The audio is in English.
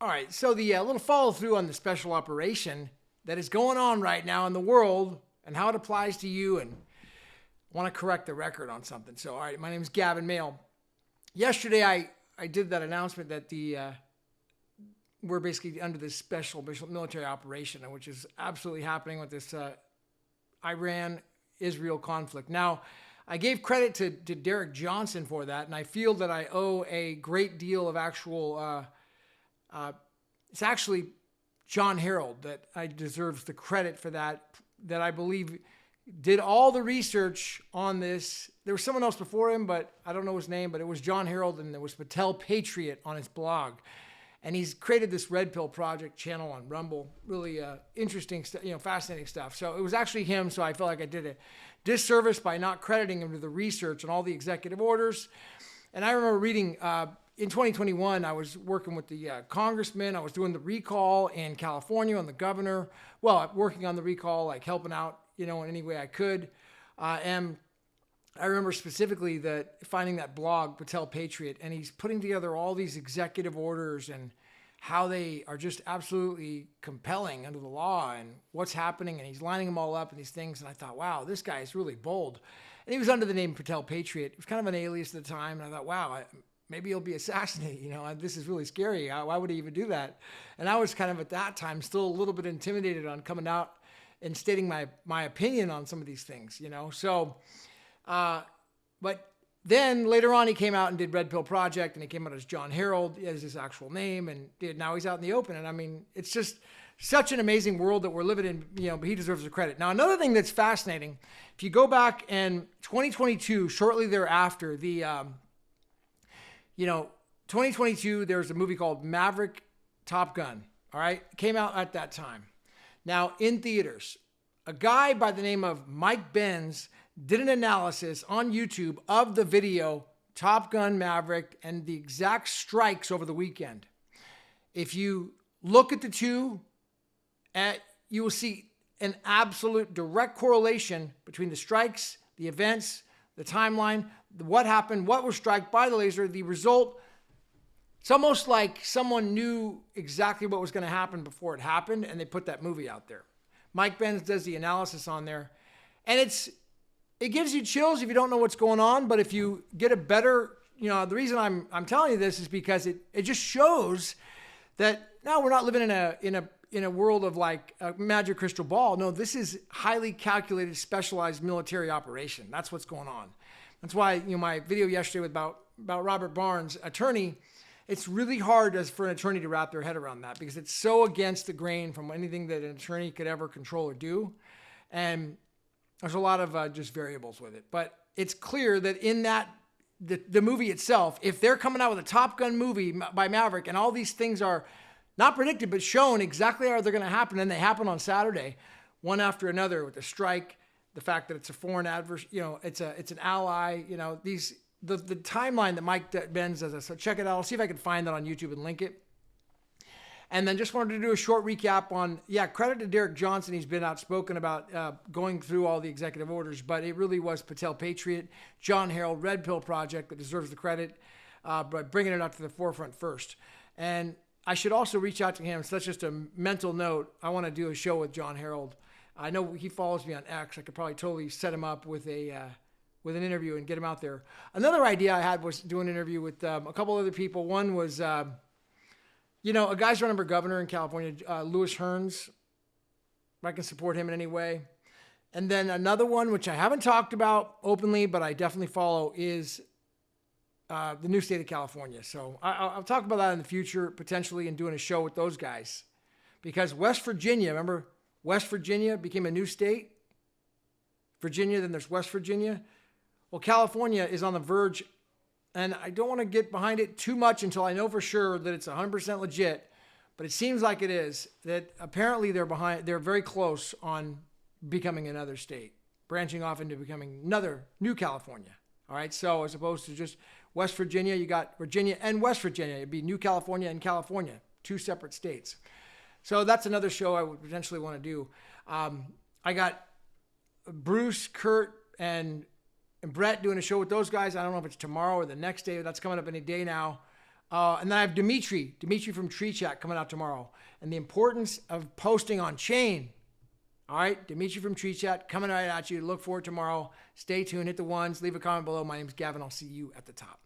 All right, so the little follow through on the special operation that is going on right now in the world and how it applies to you, and want to correct the record on something. So, all right, my name is Gavin Mehl. Yesterday, I did that announcement that we're basically under this special military operation, which is absolutely happening with this Iran-Israel conflict. Now, I gave credit to Derek Johnson for that, and I feel that I owe a great deal of actual... it's actually John Herald that I deserves the credit for that I believe did all the research on this. There was someone else before him, but I don't know his name, but it was John Herald, and there was Patel Patriot on his blog. And he's created this Red Pill Project channel on Rumble. Really interesting stuff, fascinating stuff. So it was actually him, so I feel like I did a disservice by not crediting him to the research and all the executive orders. And I remember reading... in 2021, I was working with the congressman. I was doing the recall in California on the governor. Well, working on the recall, like helping out, in any way I could. And I remember specifically finding that blog, Patel Patriot, and he's putting together all these executive orders and how they are just absolutely compelling under the law and what's happening. And he's lining them all up and these things. And I thought, wow, this guy is really bold. And he was under the name Patel Patriot. It was kind of an alias at the time. And I thought, wow, maybe he'll be assassinated. This is really scary. Why would he even do that? And I was kind of at that time still a little bit intimidated on coming out and stating my opinion on some of these things, So, but then later on he came out and did Red Pill Project, and he came out as John Herald as his actual name, and now he's out in the open. And I mean, it's just such an amazing world that we're living in, but he deserves the credit. Now, another thing that's fascinating, if you go back in 2022, shortly thereafter, 2022, there was a movie called Maverick, Top Gun, all right? It came out at that time. Now, in theaters, a guy by the name of Mike Benz did an analysis on YouTube of the video Top Gun Maverick and the exact strikes over the weekend. If you look at the two, you will see an absolute direct correlation between the strikes, the events, the timeline, what happened, what was struck by the laser, the result. It's almost like someone knew exactly what was going to happen before it happened, and they put that movie out there. Mike Benz does the analysis on there, and it gives you chills if you don't know what's going on. But if you get a better, the reason I'm telling you this is because it just shows that now we're not living in a world of like a magic crystal ball. No, this is highly calculated, specialized military operation. That's what's going on. That's why, my video yesterday about Robert Barnes, attorney, it's really hard for an attorney to wrap their head around that because it's so against the grain from anything that an attorney could ever control or do. And there's a lot of just variables with it. But it's clear that in the movie itself, if they're coming out with a Top Gun movie by Maverick and all these things are not predicted, but shown exactly how they're going to happen, and they happen on Saturday, one after another with the strike, the fact that it's a foreign adverse, it's an ally, the timeline that Mike Benz does. So check it out. I'll see if I can find that on YouTube and link it. And then just wanted to do a short recap on, credit to Derek Johnson. He's been outspoken about going through all the executive orders, but it really was Patel Patriot, John Herald, Red Pill Project that deserves the credit, but bringing it up to the forefront first. And I should also reach out to him. So that's just a mental note. I want to do a show with John Herald. I know he follows me on X. I could probably totally set him up with with an interview and get him out there. Another idea I had was do an interview with a couple other people. One was, a guy's running for governor in California, Louis Hearns. If I can support him in any way. And then another one, which I haven't talked about openly, but I definitely follow, is the new state of California. So I'll talk about that in the future, potentially, and doing a show with those guys. Because West Virginia, remember, West Virginia became a new state. Virginia, then there's West Virginia. Well, California is on the verge, and I don't want to get behind it too much until I know for sure that it's 100% legit, but it seems like it is, that apparently they're very close on becoming another state, branching off into becoming another new California. All right, so as opposed to just West Virginia, you got Virginia and West Virginia. It'd be New California and California, two separate states. So that's another show I would potentially want to do. I got Bruce, Kurt, and Brett doing a show with those guys. I don't know if it's tomorrow or the next day. That's coming up any day now. And then I have Dimitri from Tree Chat coming out tomorrow. And the importance of posting on chain. All right, Dimitri from Tree Chat coming right at you. Look forward tomorrow. Stay tuned. Hit the ones. Leave a comment below. My name is Gavin. I'll see you at the top.